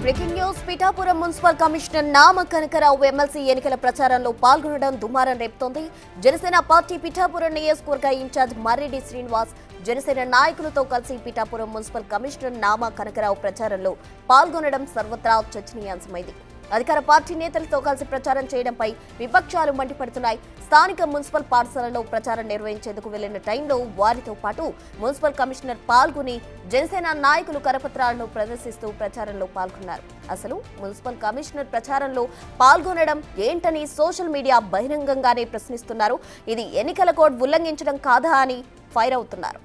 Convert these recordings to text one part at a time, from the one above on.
Breaking news Pithapuram municipal commissioner నామ Kanaka Rao MLC ఎన్నికల ప్రచారంలో పాల్గొనడం దుమారం రేపుతోంది. జనసేన పార్టీ పిఠాపురం నియోజకవర్గ ఇన్ఛార్జ్ మర్రెడ్డి శ్రీనివాస్ జనసేన నాయకులతో కలిసి పిఠాపురం మున్సిపల్ కమిషనర్ నామ కనకరావు ప్రచారంలో పాల్గొనడం సర్వత్రా చర్చనీయాంశమైంది. అధికార పార్టీ నేతలతో కలిసి ప్రచారం చేయడంపై విపక్షాలు మండిపడుతున్నాయి. స్థానిక మున్సిపల్ పాఠశాలలో ప్రచారం నిర్వహించేందుకు వెళ్లిన టైంలో వారితో పాటు మున్సిపల్ కమిషనర్ పాల్గొని జనసేన నాయకులు కరపత్రాలను ప్రదర్శిస్తూ ప్రచారంలో పాల్గొన్నారు. అసలు మున్సిపల్ కమిషనర్ ప్రచారంలో పాల్గొనడం ఏంటని సోషల్ మీడియా బహిరంగంగానే ప్రశ్నిస్తున్నారు. ఇది ఎన్నికల కోడ్ ఉల్లంఘించడం కాదా అని ఫైర్ అవుతున్నారు.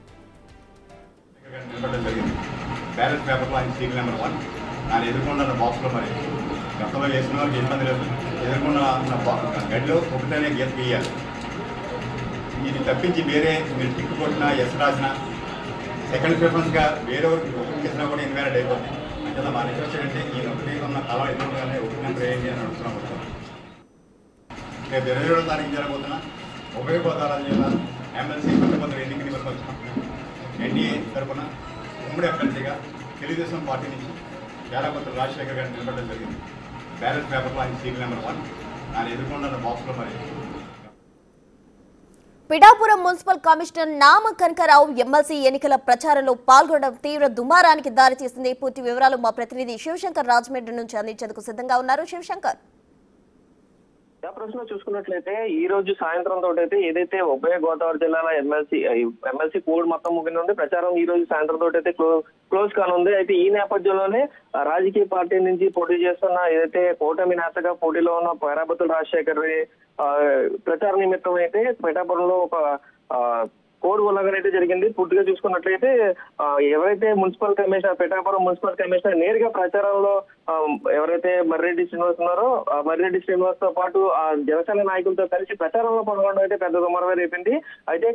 గతంలో వేసిన వాళ్ళకి ఇబ్బంది లేదు. ఎదుర్కొన్న గడిలో ఒకటనే గీత గీయాలి. ఇది తప్పించి వేరే మీరు టిక్ కొట్టినా ఎస్ రాసినా సెకండ్ ప్రిఫరెన్స్గా వేరే ఒకటి చేసినా కూడా ఇన్వాలిడ్ అయిపోతుంది. అంటే మా రిక్వెస్ట్ అంటే ఈ ఒకటి ఉన్న కళ ఎదురుగానే ఒకటి నెంబర్ ఏంటి అని అడుగుతున్నాం. రేపు 27వ తారీఖు జరగబోతున్నా ఉభయ గోదావరి జిల్లా ఎమ్మెల్సీ పట్టభద్రుల ఎన్నిక నిర్వహించుకుంటున్నాం. ఎన్డీఏ తరఫున ఉమ్మడి ఎమ్మెల్సీగా తెలుగుదేశం పార్టీ నుంచి కేరళపత్ర రాజశేఖర్ గారిని నిలబడడం జరిగింది. బ్యాలెట్ పేపర్లో ఆయన సీరియల్ నెంబర్ 1 ఆయన ఎదుర్కొన్న బాక్స్లో మరి పిఠాపురం మున్సిపల్ కమిషనర్ నామ కనకరావు ఎమ్మెల్సీ ఎన్నికల ప్రచారంలో పాల్గొనడం తీవ్ర దుమారానికి దారితీసింది. పూర్తి వివరాలు మా ప్రతినిధి శివశంకర్ రాజమండ్రి నుంచి అందించేందుకు సిద్ధంగా ఉన్నారు. శివశంకర్, ప్రశ్న చూసుకున్నట్లయితే ఈ రోజు సాయంత్రం తోటి అయితే ఏదైతే ఉభయ గోదావరి జిల్లాల ఎమ్మెల్సీ కోడ్ మొత్తం ముగినుంది. ప్రచారం ఈ రోజు సాయంత్రం తోటి అయితే క్లోజ్ కానుంది. అయితే ఈ నేపథ్యంలోనే రాజకీయ పార్టీ నుంచి పోటీ చేస్తున్న ఏదైతే కూటమి నేతగా పోటీలో ఉన్న పేరాబత్తుల రాజశేఖర్ ప్రచార నిమిత్తం అయితే పిఠాపురంలో ఒక కోడ్ ఉల్లంఘన అయితే జరిగింది. పూర్తిగా చూసుకున్నట్లయితే ఎవరైతే municipal commissioner Pithapuram municipal commissioner నేరుగా ప్రచారంలో ఎవరైతే మర్రెడ్డి శ్రీనివాస్ ఉన్నారో మర్రెడ్డి శ్రీనివాస్ తో పాటు ఆ జనసేన నాయకులతో కలిసి ప్రచారంలో పాల్గొనడం అయితే పెద్ద దుమారం రేపింది. అయితే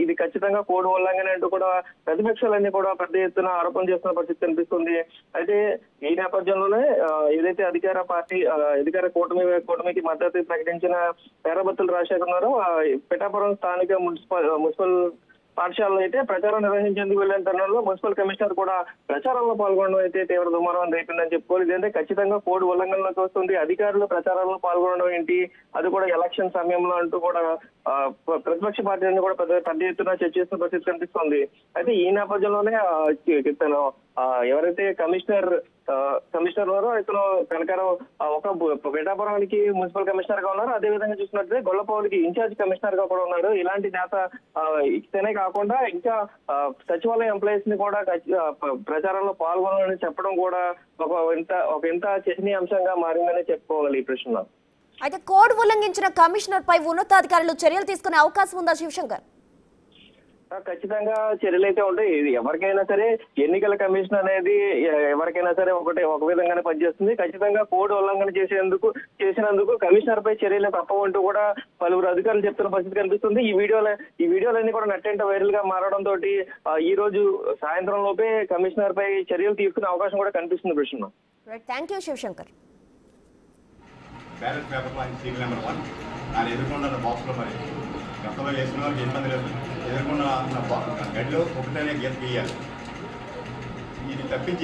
ఇది ఖచ్చితంగా కోడ్ ఉల్లంఘన అంటూ కూడా ప్రతిపక్షాలన్నీ కూడా పెద్ద ఎత్తున ఆరోపణ చేస్తున్న పరిస్థితి కనిపిస్తుంది. అయితే ఈ నేపథ్యంలోనే ఏదైతే అధికార కూటమికి మద్దతు ప్రకటించిన పేరాబత్తుల రాజశేఖర్ ఉన్నారో పిఠాపురం స్థానిక మున్సిపల్ పాఠశాలలో అయితే ప్రచారం నిర్వహించేందుకు వెళ్లిన తరుణంలో మున్సిపల్ కమిషనర్ కూడా ప్రచారంలో పాల్గొనడం అయితే తీవ్ర దుమారం రేపిందని చెప్పుకోవాలి. ఇదంటే ఖచ్చితంగా కోడ్ ఉల్లంఘనలోకి వస్తుంది. అధికారులు ప్రచారంలో పాల్గొనడం ఏంటి, అది కూడా ఎలక్షన్ సమయంలో అంటూ కూడా ప్రతిపక్ష పార్టీలను కూడా పెద్ద ఎత్తున చర్చిస్తున్న పరిస్థితి కనిపిస్తుంది. అయితే ఈ నేపథ్యంలోనే ఎవరైతే కమిషనర్ ఉన్నారో ఇతను కనకరావు ఒక పిఠాపురానికి మున్సిపల్ కమిషనర్ గా ఉన్నారు. అదే విధంగా చూసినట్లయితే గొల్లపౌలికి ఇన్ఛార్జ్ కమిషనర్ గా కూడా ఉన్నారు. ఇలాంటి నేత ఇతనే కాకుండా ఇంకా సచివాలయ ఎంప్లాయీస్ ని కూడా ప్రచారంలో పాల్గొనాలని చెప్పడం కూడా ఒక ఇంత చర్చనీయాంశంగా మారిందని చెప్పుకోవాలి ఈ ప్రశ్నలో. అయితే కోడ్ ఉల్లంఘించిన కమిషనర్ పై ఉన్నతాధికారులు చర్యలు తీసుకునే అవకాశం ఉందా శివశంకర్? ఖచ్చితంగా చర్యలు అయితే ఉంటాయి. ఇది ఎవరికైనా సరే ఎన్నికల కమిషన్ అనేది ఎవరికైనా సరే ఒక విధంగానే పనిచేస్తుంది. ఖచ్చితంగా కోడ్ ఉల్లంఘన చేసినందుకు కమిషనర్ పై చర్యలు తప్పవంటూ కూడా పలువురు అధికారులు చెప్తున్న పరిస్థితి కనిపిస్తుంది. ఈ వీడియోలన్నీ కూడా నెట్టెంట వైరల్ గా మారడం తోటి ఈ రోజు సాయంత్రం లోపే కమిషనర్ పై చర్యలు తీసుకునే అవకాశం కూడా కనిపిస్తుంది. ప్రశ్న థ్యాంక్ యూ శివశంకర్. బ్యాలెట్ పేపర్లో ఆయన సీరియల్ నెంబర్ 1 ఆయన ఎదుర్కొన్న బాక్స్లో మరి గతంలో వేసిన వాళ్ళకి ఇబ్బంది లేదు. ఎదుర్కొన్న గడిలో ఒకటనే గీత గీయాలి. ఇది తప్పించి